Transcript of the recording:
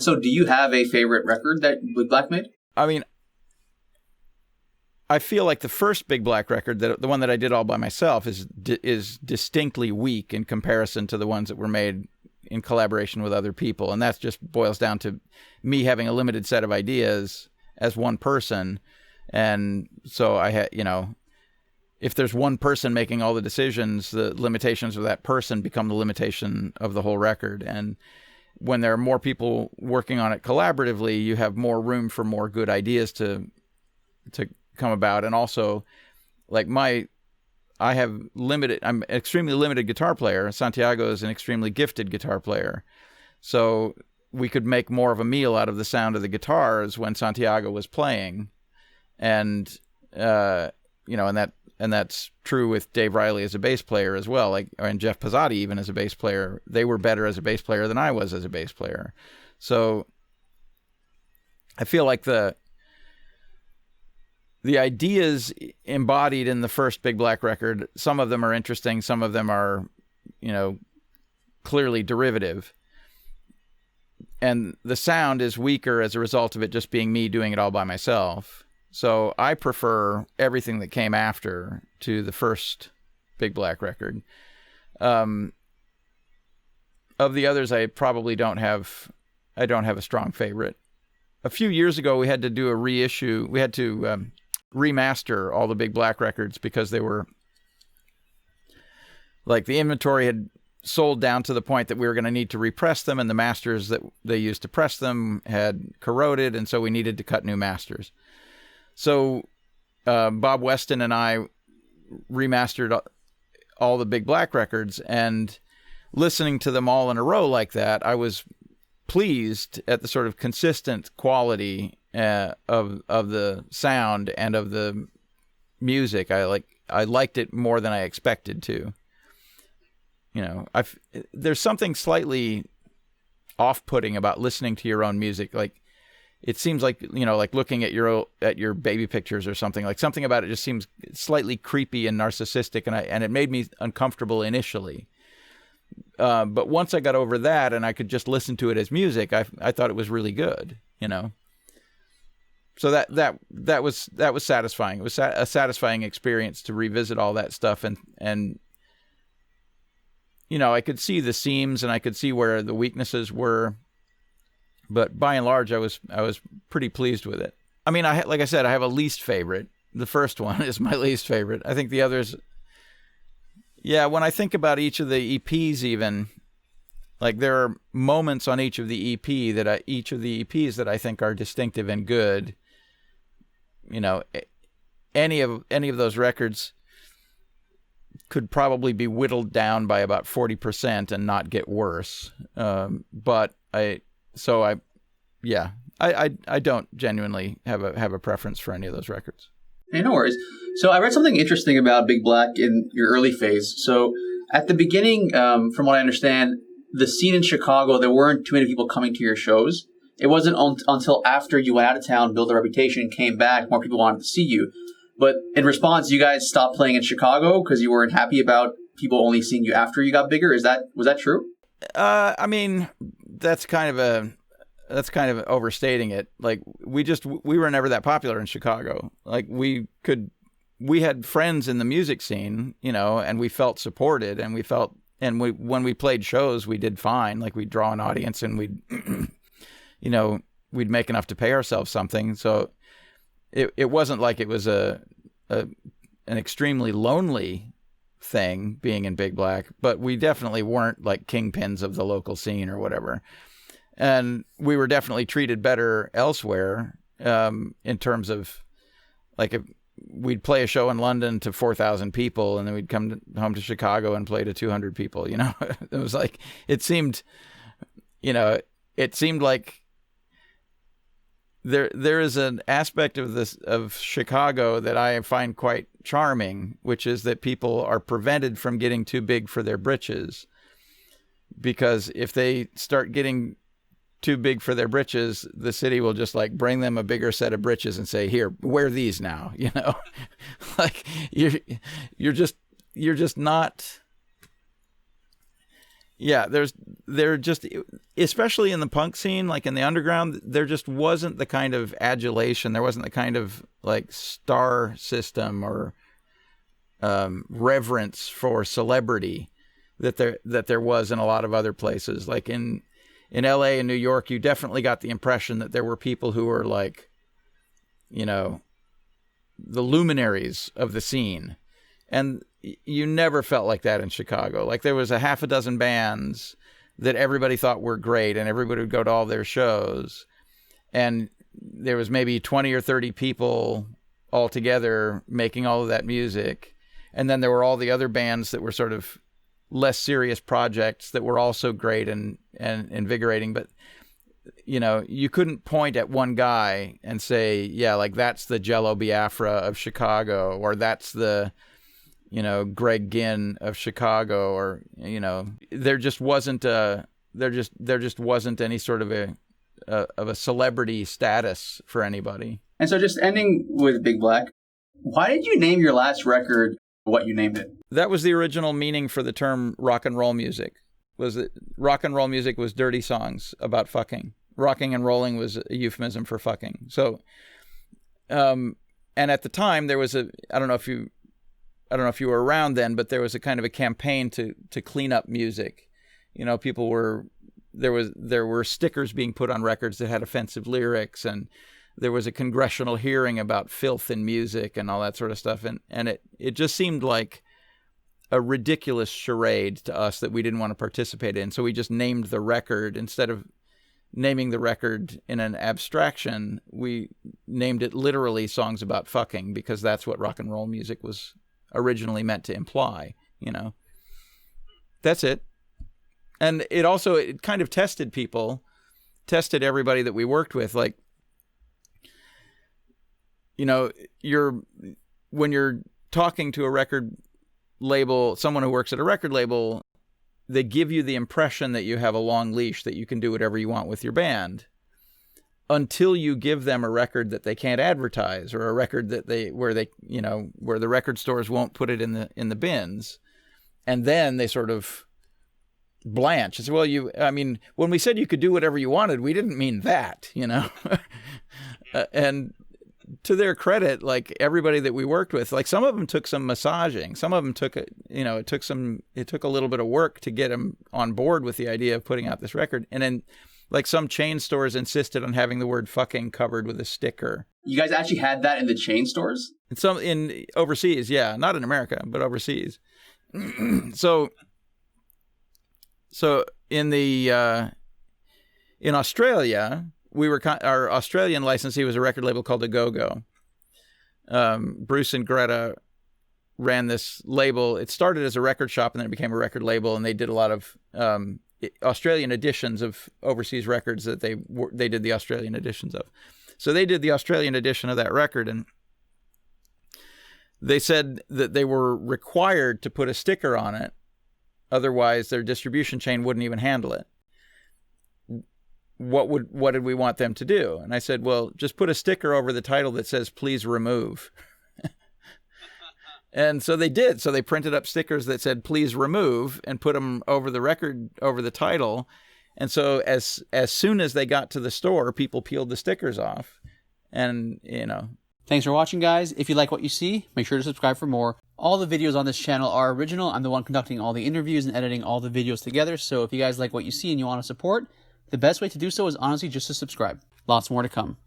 So do you have a favorite record that Big Black made? I mean, I feel like the first Big Black record, the one that I did all by myself, is distinctly weak in comparison to the ones that were made in collaboration with other people. And that just boils down to me having a limited set of ideas as one person. And so I had, if there's one person making all the decisions, the limitations of that person become the limitation of the whole record. And when there are more people working on it collaboratively, you have more room for more good ideas to come about. And also, like I'm an extremely limited guitar player. Santiago is an extremely gifted guitar player. So we could make more of a meal out of the sound of the guitars when Santiago was playing. And, and that's true with Dave Riley as a bass player as well, and Jeff Pizzotti even as a bass player. They were better as a bass player than I was as a bass player. So I feel like the ideas embodied in the first Big Black record, some of them are interesting, some of them are, clearly derivative. And the sound is weaker as a result of it just being me doing it all by myself. So I prefer everything that came after to the first Big Black record. Of the others, I probably don't have a strong favorite. A few years ago, we had to do a reissue. We had to remaster all the Big Black records because they were, like, the inventory had sold down to the point that we were going to need to repress them, and the masters that they used to press them had corroded, and so we needed to cut new masters. So Bob Weston and I remastered all the Big Black records, and listening to them all in a row like that, I was pleased at the sort of consistent quality of the sound and of the music. I liked it more than I expected to. There's something slightly off-putting about listening to your own music. Like, it seems like, like looking at your baby pictures or something. Like, something about it just seems slightly creepy and narcissistic, and it made me uncomfortable initially. But once I got over that and I could just listen to it as music, I thought it was really good, So that was satisfying. It was a satisfying experience to revisit all that stuff, and I could see the seams and I could see where the weaknesses were, but by and large, I was pretty pleased with it. I mean, like I said, I have a least favorite. The first one is my least favorite. I think the others, yeah, when I think about each of the EPs, even, like, there are moments on each of the EPs that I think are distinctive and good. Any of those records could probably be whittled down by about 40% and not get worse. But I don't genuinely have a preference for any of those records. Hey, no worries. So I read something interesting about Big Black in your early phase. So at the beginning, from what I understand, the scene in Chicago, there weren't too many people coming to your shows. It wasn't until after you went out of town, built a reputation, came back, more people wanted to see you. But in response, you guys stopped playing in Chicago because you weren't happy about people only seeing you after you got bigger. Was that true? I mean, that's kind of overstating it. Like, we were never that popular in Chicago. Like, we had friends in the music scene, and we felt supported, and when we played shows, we did fine. Like, we'd draw an audience, and we'd make enough to pay ourselves something. So it wasn't like it was an extremely lonely thing being in Big Black, but we definitely weren't like kingpins of the local scene or whatever. And we were definitely treated better elsewhere, in terms of, like, if we'd play a show in London to 4,000 people, and then we'd come home to Chicago and play to 200 people. It was like, it seemed like there is an aspect of Chicago that I find quite charming, which is that people are prevented from getting too big for their britches, because if they start getting too big for their britches, the city will just, like, bring them a bigger set of britches and say, "Here, wear these now." Like, you're just not. Yeah, there just, especially in the punk scene, like in the underground, there just wasn't the kind of adulation. There wasn't the kind of like star system or reverence for celebrity that there was in a lot of other places. Like in LA and New York, you definitely got the impression that there were people who were like, you know, the luminaries of the scene. And you never felt like that in Chicago. Like there was a half a dozen bands that everybody thought were great and everybody would go to all their shows. And there was maybe 20 or 30 people all together making all of that music. And then there were all the other bands that were sort of less serious projects that were also great and invigorating. But, you know, you couldn't point at one guy and say, yeah, like that's the Jello Biafra of Chicago, or that's the, you know, Greg Ginn of Chicago, or, you know, there just wasn't any sort of a celebrity status for anybody. And so just ending with Big Black, why did you name your last record what you named it? That was the original meaning for the term rock and roll music. Was that rock and roll music was dirty songs about fucking. Rocking and rolling was a euphemism for fucking. So, and at the time there was I don't know if you were around then, but there was a kind of a campaign to clean up music. You know, there were stickers being put on records that had offensive lyrics, and there was a congressional hearing about filth in music and all that sort of stuff. And it just seemed like a ridiculous charade to us that we didn't want to participate in. So we just named the record, instead of naming the record in an abstraction, we named it literally Songs About Fucking, because that's what rock and roll music was originally meant to imply, you know. That's it. And it kind of tested everybody that we worked with. Like, you know, when you're talking to a record label, someone who works at a record label, they give you the impression that you have a long leash, that you can do whatever you want with your band, until you give them a record that they can't advertise, or a record that where the record stores won't put it in the bins. And then they sort of blanch. It's, well, when we said you could do whatever you wanted, we didn't mean that, you know. And to their credit, like everybody that we worked with, like some of them took some massaging, some of them took it took a little bit of work to get them on board with the idea of putting out this record. And then like some chain stores insisted on having the word fucking covered with a sticker. You guys actually had that in the chain stores? In overseas, yeah, not in America, but overseas. So in Australia, our Australian licensee was a record label called A Go-Go. Bruce and Greta ran this label. It started as a record shop and then it became a record label, and they did a lot of Australian editions of overseas records that they did the Australian editions of. So they did the Australian edition of that record, and they said that they were required to put a sticker on it, otherwise their distribution chain wouldn't even handle it. What did we want them to do? And I said, well, just put a sticker over the title that says, please remove. And so they did. So they printed up stickers that said, please remove, and put them over the record, over the title. And so as soon as they got to the store, people peeled the stickers off. And, you know. Thanks for watching, guys. If you like what you see, make sure to subscribe for more. All the videos on this channel are original. I'm the one conducting all the interviews and editing all the videos together. So if you guys like what you see and you want to support, the best way to do so is honestly just to subscribe. Lots more to come.